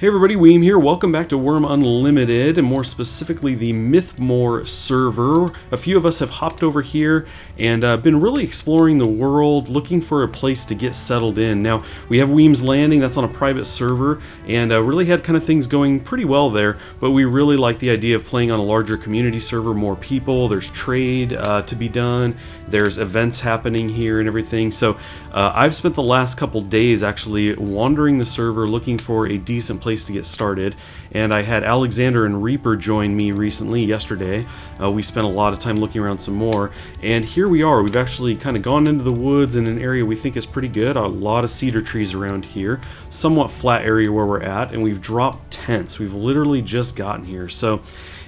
Hey everybody, Weem here. Welcome back to Wurm Unlimited, and more specifically the Mythmoor server. A few of us have hopped over here and been really exploring the world, looking for a place to get settled in. Now, we have Weem's Landing, that's on a private server, and really had kind of things going pretty well there, but we really like the idea of playing on a larger community server, more people, there's trade to be done, there's events happening here and everything. So I've spent the last couple days actually wandering the server looking for a decent place to get started, and I had Alexander and Reaper join me recently yesterday. We spent a lot of time looking around some more, and here we are. We've actually kind of gone into the woods in an area we think is pretty good. A lot of cedar trees around here, somewhat flat area where we're at, and we've dropped tents. We've literally just gotten here. So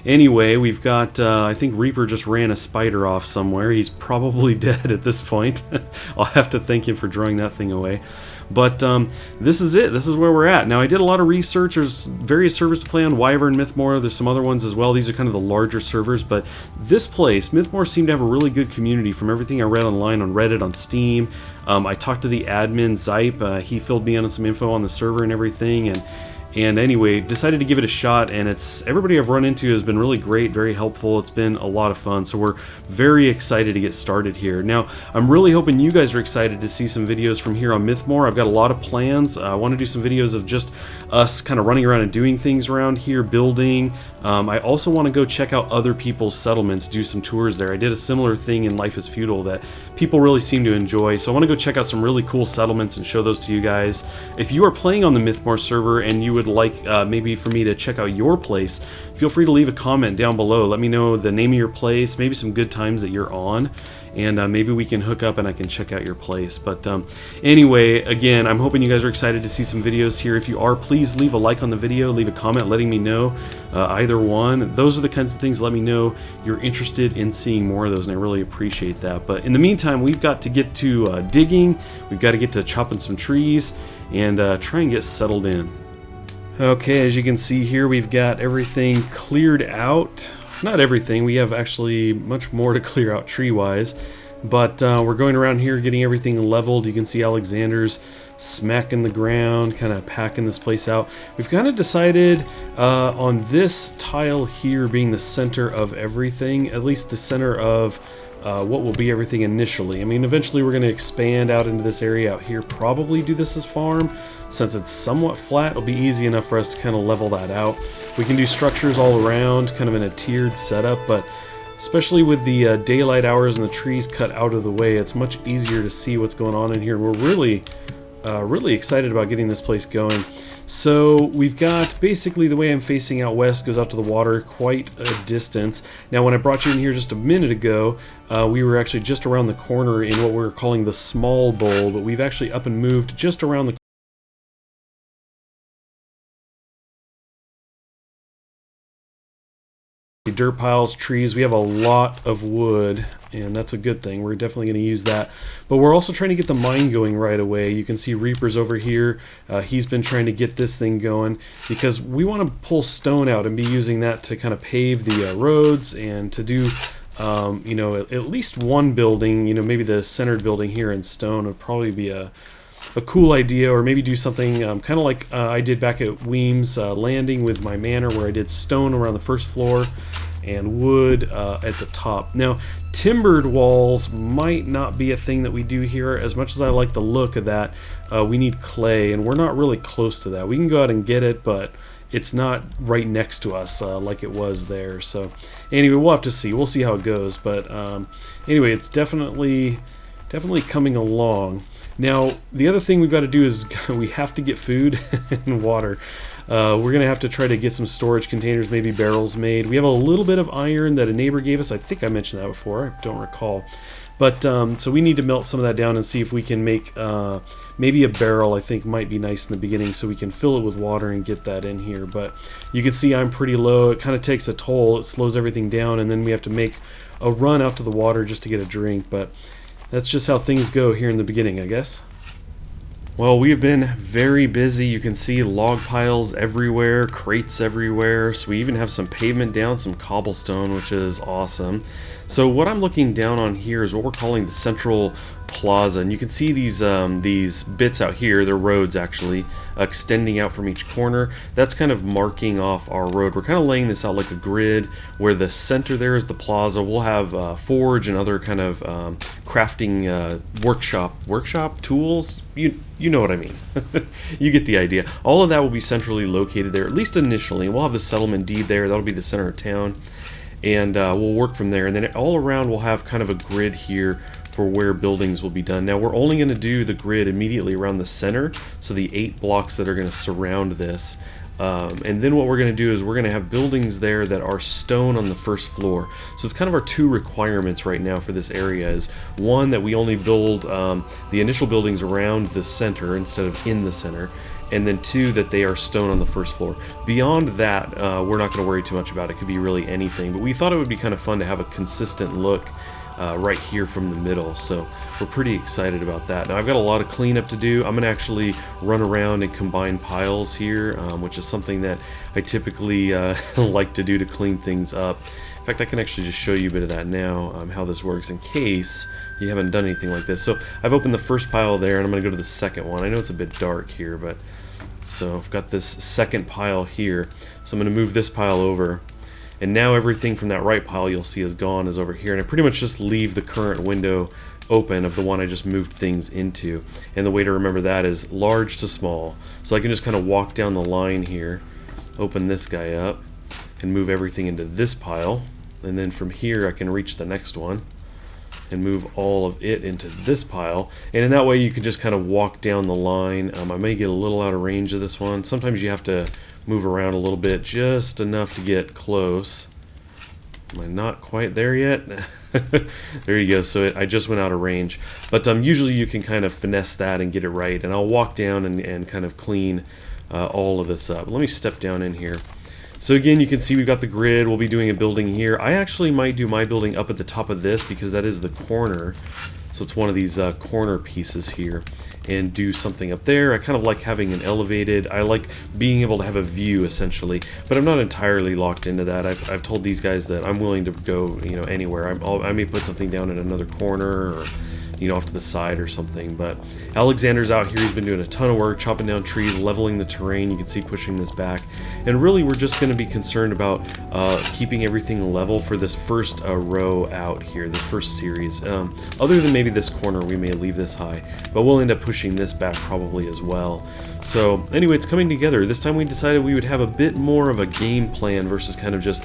anyway, we've got, I think Reaper just ran a spider off somewhere. He's probably dead at this point. I'll have to thank him for drawing that thing away. But this is it. This is where we're at. Now, I did a lot of research. There's various servers to play on, Wyvern, Mythmoor. There's some other ones as well. These are kind of the larger servers. But this place, Mythmoor, seemed to have a really good community from everything I read online on Reddit, on Steam. I talked to the admin, Zype. He filled me in on some info on the server and everything. And anyway, decided to give it a shot, and everybody I've run into has been really great, very helpful. It's been a lot of fun, so we're very excited to get started here. Now, I'm really hoping you guys are excited to see some videos from here on Mythmoor. I've got a lot of plans. I want to do some videos of just us kind of running around and doing things around here, building. I also want to go check out other people's settlements, do some tours there. I did a similar thing in Life is Feudal that people really seem to enjoy, so I want to go check out some really cool settlements and show those to you guys. If you are playing on the Mythmoor server and you would like maybe for me to check out your place, feel free to leave a comment down below. Let me know the name of your place, maybe some good times that you're on, and maybe we can hook up and I can check out your place. But anyway, again, I'm hoping you guys are excited to see some videos here. If you are, please leave a like on the video, leave a comment letting me know, either one. Those are the kinds of things that let me know you're interested in seeing more of those, and I really appreciate that. But in the meantime, we've got to get to digging, we've got to get to chopping some trees, and try and get settled in. Okay, as you can see here, we've got everything cleared out. Not everything, we have actually much more to clear out tree-wise, but we're going around here getting everything leveled. You can see Alexander's smacking the ground, kind of packing this place out. We've kind of decided on this tile here being the center of everything, at least the center of what will be everything initially. I mean, eventually we're going to expand out into this area out here, probably do this as farm. Since it's somewhat flat, it'll be easy enough for us to kind of level that out. We can do structures all around, kind of in a tiered setup, but especially with the daylight hours and the trees cut out of the way, it's much easier to see what's going on in here. We're really excited about getting this place going. So we've got, basically the way I'm facing out west goes out to the water quite a distance. Now when I brought you in here just a minute ago, we were actually just around the corner in what we're calling the small bowl, but we've actually up and moved just around the dirt piles, trees. We have a lot of wood, and that's a good thing. We're definitely going to use that. But we're also trying to get the mine going right away. You can see Reaper's over here. He's been trying to get this thing going because we want to pull stone out and be using that to kind of pave the roads and to do you know, at least one building, you know, maybe the centered building here in stone would probably be a cool idea, or maybe do something kind of like I did back at Weem's Landing with my manor, where I did stone around the first floor and wood at the top. Now, timbered walls might not be a thing that we do here. As much as I like the look of that, we need clay, and we're not really close to that. We can go out and get it, but it's not right next to us like it was there. So anyway, we'll have to see. We'll see how it goes. But anyway, it's definitely coming along. Now, the other thing we've got to do is we have to get food and water. We're going to have to try to get some storage containers, maybe barrels made. We have a little bit of iron that a neighbor gave us. I think I mentioned that before. I don't recall. But so we need to melt some of that down and see if we can make maybe a barrel. I think might be nice in the beginning, so we can fill it with water and get that in here. But you can see I'm pretty low. It kind of takes a toll. It slows everything down, and then we have to make a run out to the water just to get a drink. But that's just how things go here in the beginning, I guess. Well, we have been very busy. You can see log piles everywhere, crates everywhere. So we even have some pavement down, some cobblestone, which is awesome. So what I'm looking down on here is what we're calling the central plaza, and you can see these bits out here. They're roads actually extending out from each corner. That's kind of marking off our road. We're kind of laying this out like a grid, where the center there is the plaza. We'll have forge and other kind of crafting workshop tools. You know what I mean. You get the idea. All of that will be centrally located there, at least initially. We'll have the settlement deed there. That'll be the center of town, and we'll work from there. And then all around we'll have kind of a grid here for where buildings will be done. Now we're only going to do the grid immediately around the center, so the 8 blocks that are going to surround this. And then what we're going to do is we're going to have buildings there that are stone on the first floor. So it's kind of our 2 requirements right now for this area is, one, that we only build the initial buildings around the center instead of in the center, and then 2, that they are stone on the first floor. Beyond that, we're not going to worry too much about it. It could be really anything, but we thought it would be kind of fun to have a consistent look right here from the middle, so we're pretty excited about that. Now I've got a lot of cleanup to do. I'm gonna actually run around and combine piles here, which is something that I typically like to do to clean things up. In fact, I can actually just show you a bit of that now, how this works in case you haven't done anything like this. So I've opened the first pile there, and I'm gonna go to the second one. I know it's a bit dark here, but so I've got this second pile here, so I'm gonna move this pile over. And now everything from that right pile you'll see is gone, is over here. And I pretty much just leave the current window open of the one I just moved things into. And the way to remember that is large to small. So I can just kind of walk down the line here, open this guy up, and move everything into this pile. And then from here I can reach the next one and move all of it into this pile. And in that way you can just kind of walk down the line. I may get a little out of range of this one. Sometimes you have to move around a little bit, just enough to get close. Am I not quite there yet? There you go. So I just went out of range. But usually you can kind of finesse that and get it right. And I'll walk down and kind of clean all of this up. Let me step down in here. So again, you can see we've got the grid. We'll be doing a building here. I actually might do my building up at the top of this because that is the corner. So it's one of these corner pieces here, and do something up there. I kind of like having an elevated, I like being able to have a view essentially, but I'm not entirely locked into that. I've told these guys that I'm willing to go, you know, anywhere. I may put something down in another corner, or you know, off to the side or something. But Alexander's out here. He's been doing a ton of work, chopping down trees, leveling the terrain. You can see pushing this back. And really, we're just going to be concerned about keeping everything level for this first row out here, the first series. Other than maybe this corner, we may leave this high, but we'll end up pushing this back probably as well. So anyway, it's coming together. This time we decided we would have a bit more of a game plan versus kind of just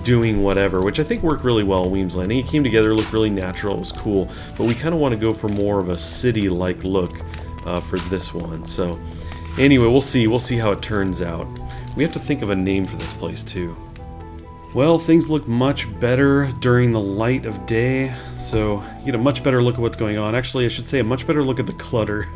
doing whatever, which I think worked really well in Weem's Landing. It came together, looked really natural, it was cool, but we kind of want to go for more of a city-like look for this one. So anyway, we'll see how it turns out. We have to think of a name for this place too. Well, things look much better during the light of day, so you get a much better look at what's going on. Actually, I should say a much better look at the clutter.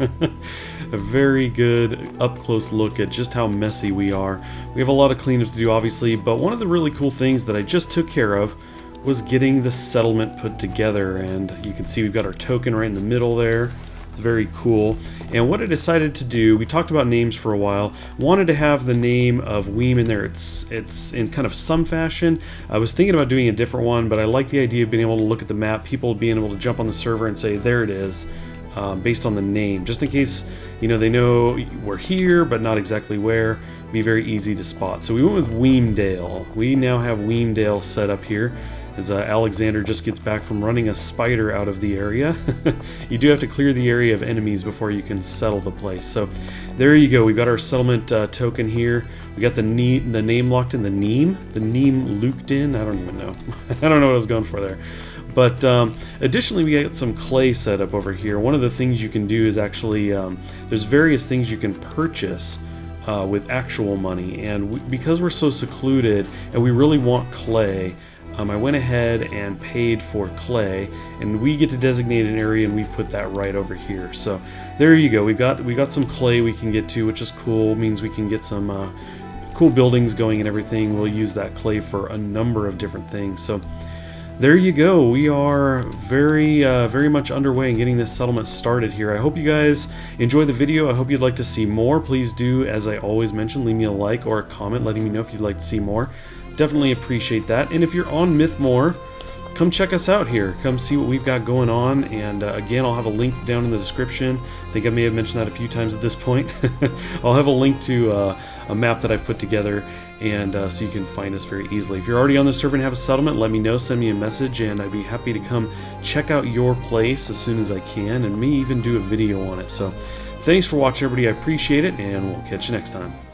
A very good up-close look at just how messy we are. We have a lot of cleanup to do, obviously, but one of the really cool things that I just took care of was getting the settlement put together, and you can see we've got our token right in the middle there. It's very cool. And what I decided to do, we talked about names for a while, wanted to have the name of Weem in there. It's in kind of some fashion. I was thinking about doing a different one, but I like the idea of being able to look at the map, people being able to jump on the server and say, there it is, based on the name, just in case, you know, they know we're here, but not exactly where. Be very easy to spot. So we went with Weemdale. We now have Weemdale set up here, as Alexander just gets back from running a spider out of the area. You do have to clear the area of enemies before you can settle the place. So there you go. We've got our settlement token here. We got the name locked in, the name looped in. I don't even know. I don't know what I was going for there. But additionally, we got some clay set up over here. One of the things you can do is actually, there's various things you can purchase with actual money. And because we're so secluded and we really want clay, I went ahead and paid for clay, and we get to designate an area, and we've put that right over here. So there you go. We got some clay we can get to, which is cool. It means we can get some cool buildings going and everything. We'll use that clay for a number of different things. So there you go. We are very much underway in getting this settlement started here. I hope you guys enjoy the video. I hope you'd like to see more. Please do, as I always mention, leave me a like or a comment letting me know if you'd like to see more. Definitely appreciate that. And if you're on Mythmoor, come check us out here. Come see what we've got going on. And again, I'll have a link down in the description. I think I may have mentioned that a few times at this point. I'll have a link to a map that I've put together, and so you can find us very easily. If you're already on the server and have a settlement, let me know, send me a message, and I'd be happy to come check out your place as soon as I can, and may even do a video on it. So thanks for watching, everybody. I appreciate it, and we'll catch you next time.